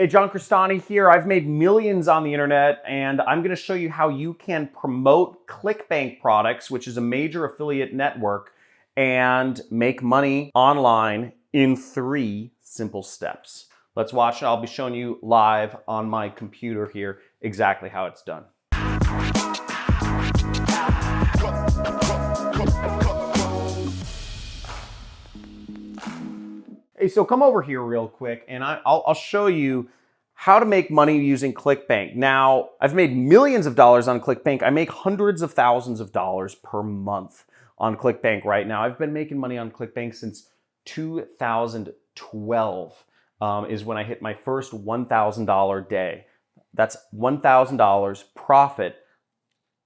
Hey, John Crestani here. I've made millions on the internet, and I'm going to show you how you can promote Clickbank products, which is a major affiliate network, and make money online in 3 simple steps. Let's watch it. I'll be showing you live on my computer here exactly how it's done. Hey, so come over here real quick and I'll show you how to make money using Clickbank. Now, I've made millions of dollars on Clickbank. I make hundreds of thousands of dollars per month on Clickbank right now. I've been making money on Clickbank since 2012 is when I hit my first $1,000 day. That's $1,000 profit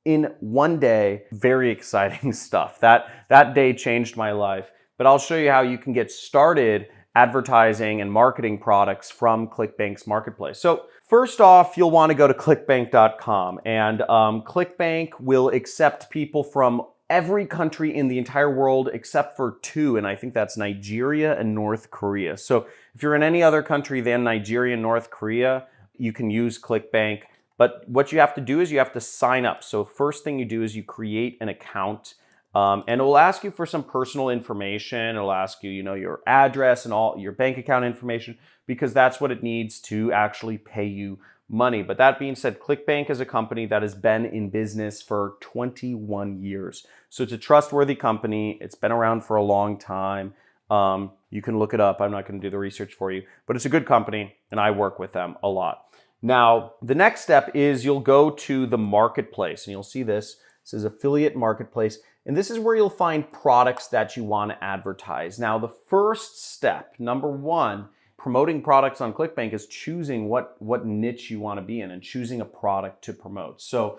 in one day. Very exciting stuff. That day changed my life. But I'll show you how you can get started advertising and marketing products from Clickbank's marketplace. So first off, you'll want to go to clickbank.com, and Clickbank will accept people from every country in the entire world except for 2, and I think that's Nigeria and North Korea. So if you're in any other country than Nigeria and North Korea, you can use Clickbank. But what you have to do is you have to sign up. So first thing you do is you create an account. And it will ask you for some personal information. It'll ask you, your address and all your bank account information, because that's what it needs to actually pay you money. But that being said, Clickbank is a company that has been in business for 21 years. So it's a trustworthy company. It's been around for a long time. You can look it up. I'm not going to do the research for you, but it's a good company and I work with them a lot. Now, the next step is you'll go to the marketplace and you'll see this. This is affiliate marketplace. And this is where you'll find products that you want to advertise. Now, the first step, number 1, promoting products on Clickbank is choosing what niche you want to be in and choosing a product to promote. So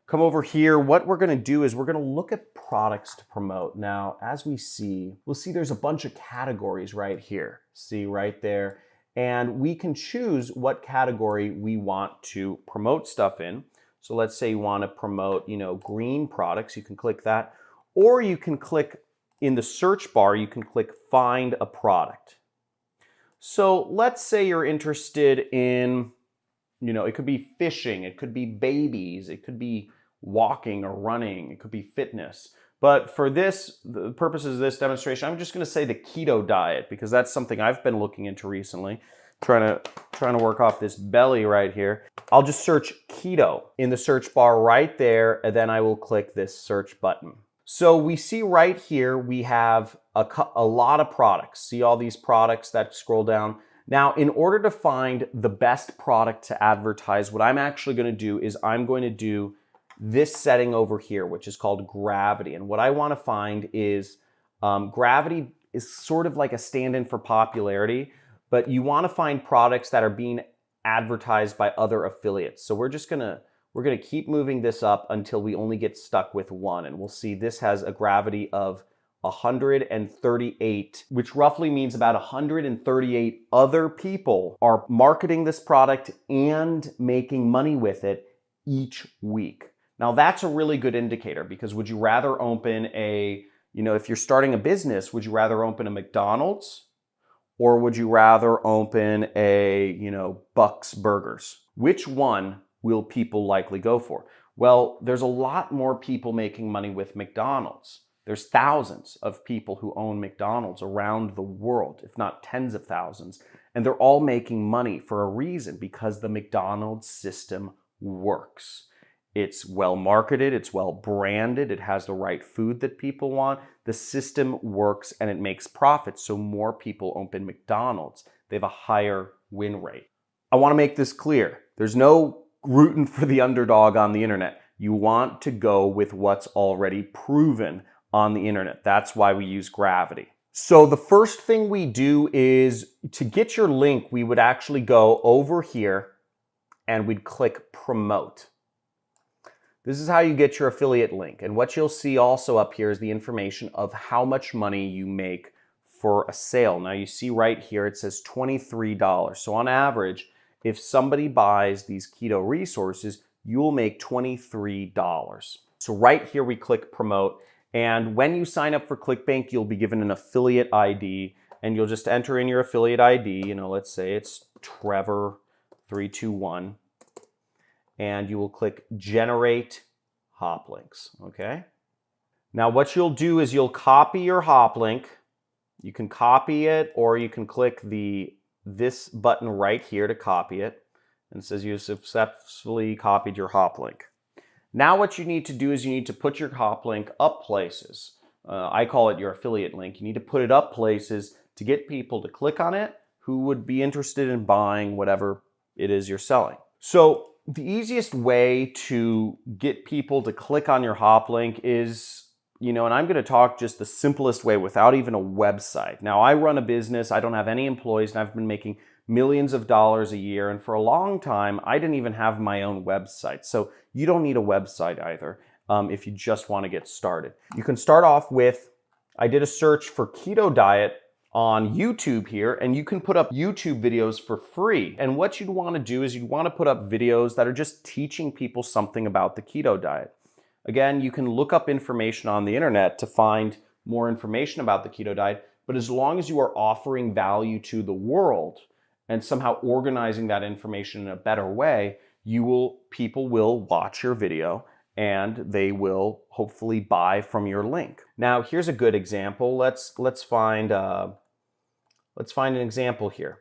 come over here. What we're going to do is we're going to look at products to promote. Now, as we'll see there's a bunch of categories right here. See right there. And we can choose what category we want to promote stuff in. So let's say you want to promote, green products. You can click that. Or you can click in the search bar, you can click find a product. So let's say you're interested in, it could be fishing, it could be babies, it could be walking or running, it could be fitness. But for the purposes of this demonstration, I'm just going to say the keto diet, because that's something I've been looking into recently. Trying to work off this belly right here. I'll just search keto in the search bar right there, and then I will click this search button. So we see right here, we have a lot of products. See all these products that scroll down. Now, in order to find the best product to advertise, what I'm actually going to do is I'm going to do this setting over here, which is called gravity. And what I want to find is gravity is sort of like a stand-in for popularity, but you want to find products that are being advertised by other affiliates. So we're gonna keep moving this up until we only get stuck with 1. And we'll see this has a gravity of 138, which roughly means about 138 other people are marketing this product and making money with it each week. Now that's a really good indicator, because would you rather open if you're starting a business, would you rather open a McDonald's? Or would you rather open a, Buck's Burgers? Which one will people likely go for? Well, there's a lot more people making money with McDonald's. There's thousands of people who own McDonald's around the world, if not tens of thousands. And they're all making money for a reason, because the McDonald's system works. It's well marketed, it's well branded, it has the right food that people want. The system works and it makes profits, so more people open McDonald's. They have a higher win rate. I want to make this clear. There's no rooting for the underdog on the internet. You want to go with what's already proven on the internet. That's why we use gravity. So the first thing we do is, to get your link, we would actually go over here and we'd click promote. This is how you get your affiliate link. And what you'll see also up here is the information of how much money you make for a sale. Now you see right here, it says $23. So on average, if somebody buys these keto resources, you'll make $23. So right here, we click promote. And when you sign up for Clickbank, you'll be given an affiliate ID, and you'll just enter in your affiliate ID. Let's say it's Trevor 3, 2, 1, and you will click Generate Hop Links, okay? Now what you'll do is you'll copy your hop link. You can copy it, or you can click this button right here to copy it. And it says you successfully copied your hop link. Now what you need to do is you need to put your hop link up places. I call it your affiliate link. You need to put it up places to get people to click on it who would be interested in buying whatever it is you're selling. So the easiest way to get people to click on your hop link is, and I'm going to talk just the simplest way without even a website. Now, I run a business. I don't have any employees, and I've been making millions of dollars a year. And for a long time, I didn't even have my own website. So you don't need a website either if you just want to get started. You can start off with, I did a search for keto diet on YouTube here, and you can put up YouTube videos for free. And what you'd want to do is you'd want to put up videos that are just teaching people something about the keto diet. Again, you can look up information on the internet to find more information about the keto diet, but as long as you are offering value to the world and somehow organizing that information in a better way, people will watch your video and they will hopefully buy from your link. Now, here's a good example. Let's find an example here.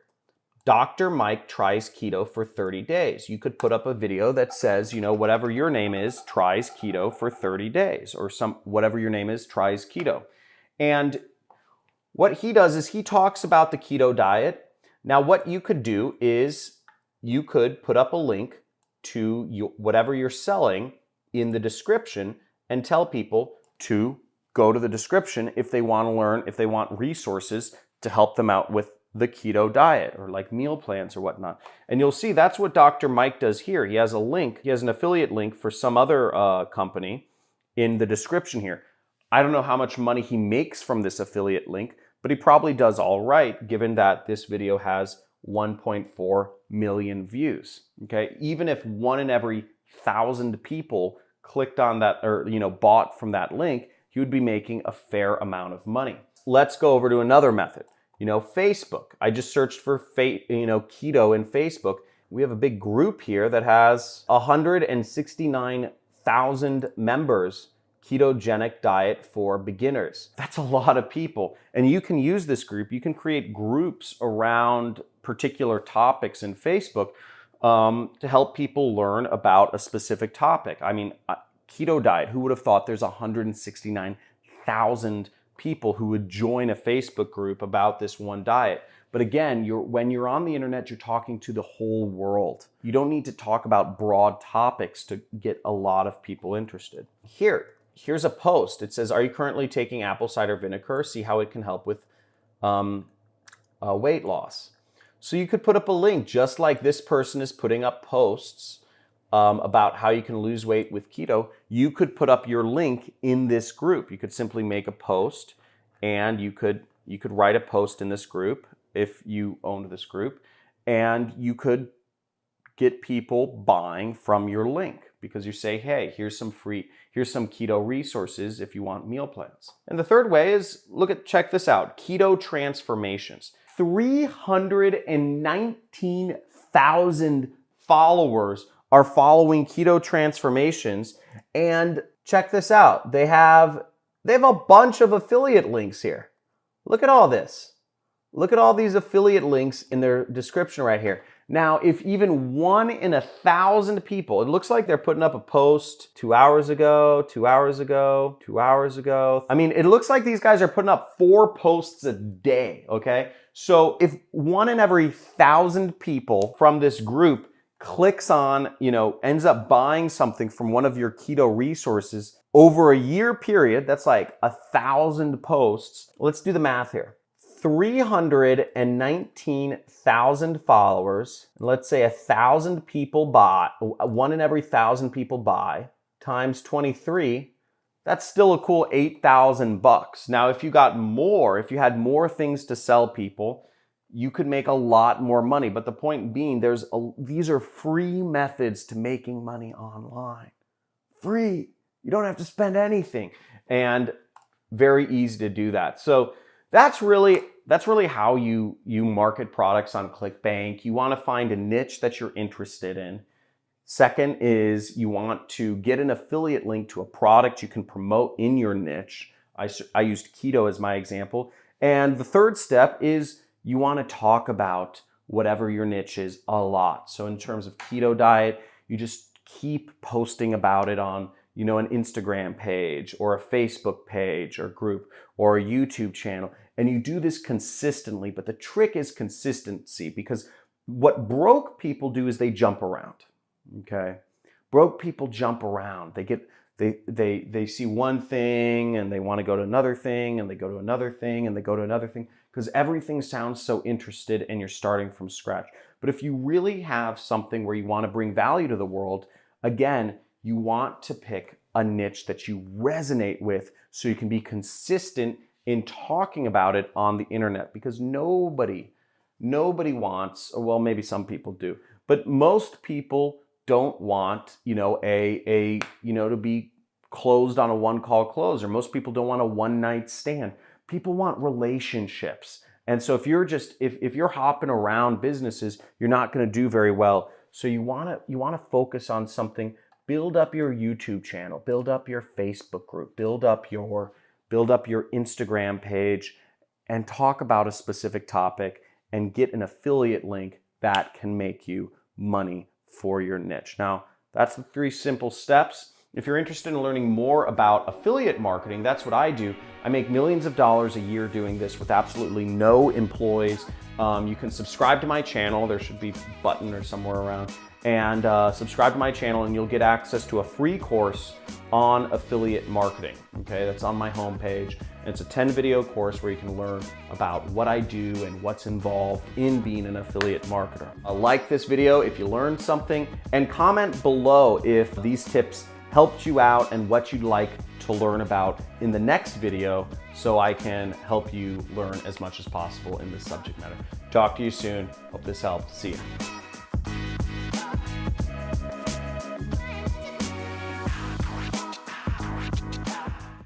Dr. Mike tries keto for 30 days. You could put up a video that says, whatever your name is, tries keto for 30 days, or whatever your name is, tries keto. And what he does is he talks about the keto diet. Now, what you could do is you could put up a link to whatever you're selling in the description and tell people to go to the description if they want to learn, if they want resources to help them out with the keto diet or like meal plans or whatnot. And you'll see that's what Dr. Mike does here. He has a link, he has an affiliate link for some other company in the description here. I don't know how much money he makes from this affiliate link, but he probably does all right given that this video has 1.4 million views. Okay, even if 1 in every 1,000 people clicked on that or bought from that link, he would be making a fair amount of money. Let's go over to another method. Facebook. I just searched for keto in Facebook. We have a big group here that has 169,000 members. Ketogenic diet for beginners. That's a lot of people. And you can use this group. You can create groups around particular topics in Facebook to help people learn about a specific topic. I mean, keto diet, who would have thought there's 169,000 people who would join a Facebook group about this one diet? But again, when you're on the internet, you're talking to the whole world. You don't need to talk about broad topics to get a lot of people interested. Here's a post. It says, are you currently taking apple cider vinegar? See how it can help with weight loss. So you could put up a link just like this person is putting up posts about how you can lose weight with keto. You could put up your link in this group. You could simply make a post, and you could write a post in this group if you owned this group, and you could get people buying from your link because you say, hey, here's some keto resources if you want meal plans. And the third way is, check this out, keto transformations. 319,000 followers are following keto transformations, and check this out. They have a bunch of affiliate links here. Look at all this. Look at all these affiliate links in their description right here. Now, if even 1 in 1,000 people, it looks like they're putting up a post 2 hours ago, 2 hours ago, 2 hours ago. I mean, it looks like these guys are putting up 4 posts a day, okay? So if 1 in every 1,000 people from this group clicks on, ends up buying something from one of your keto resources over a year period, that's like 1,000 posts. Let's do the math here. 319,000 followers, and let's say 1,000 people buy, 1 in every 1,000 people buy, times 23, that's still a cool $8,000. Now, if you had more things to sell people, you could make a lot more money. But the point being, these are free methods to making money online. Free. You don't have to spend anything. And very easy to do that. So that's really that's really how you market products on Clickbank. You want to find a niche that you're interested in. Second is you want to get an affiliate link to a product you can promote in your niche. I used keto as my example. And the third step is you want to talk about whatever your niche is a lot. So in terms of keto diet, you just keep posting about it on, an Instagram page or a Facebook page or group or a YouTube channel. And you do this consistently, but the trick is consistency, because what broke people do is they jump around. Okay? Broke people jump around. They see one thing and they want to go to another thing, and they go to another thing and they go to another thing, because everything sounds so interested and you're starting from scratch. But if you really have something where you want to bring value to the world, again, you want to pick a niche that you resonate with so you can be consistent in talking about it on the internet, because nobody wants, or well, maybe some people do, but most people don't want, to be closed on a one-call close, or most people don't want a one-night stand. People want relationships. And so if you're hopping around businesses, you're not going to do very well. So you want to focus on something. Build up your YouTube channel, build up your Facebook group, build up your Instagram page, and talk about a specific topic and get an affiliate link that can make you money for your niche. Now, that's the 3 simple steps. If you're interested in learning more about affiliate marketing, that's what I do. I make millions of dollars a year doing this with absolutely no employees. You can subscribe to my channel. There should be a button or somewhere around. And subscribe to my channel and you'll get access to a free course on affiliate marketing. Okay, that's on my homepage. And it's a 10-video course where you can learn about what I do and what's involved in being an affiliate marketer. Like this video if you learned something, and comment below if these tips helped you out and what you'd like to learn about in the next video, so I can help you learn as much as possible in this subject matter. Talk to you soon. Hope this helped. See you.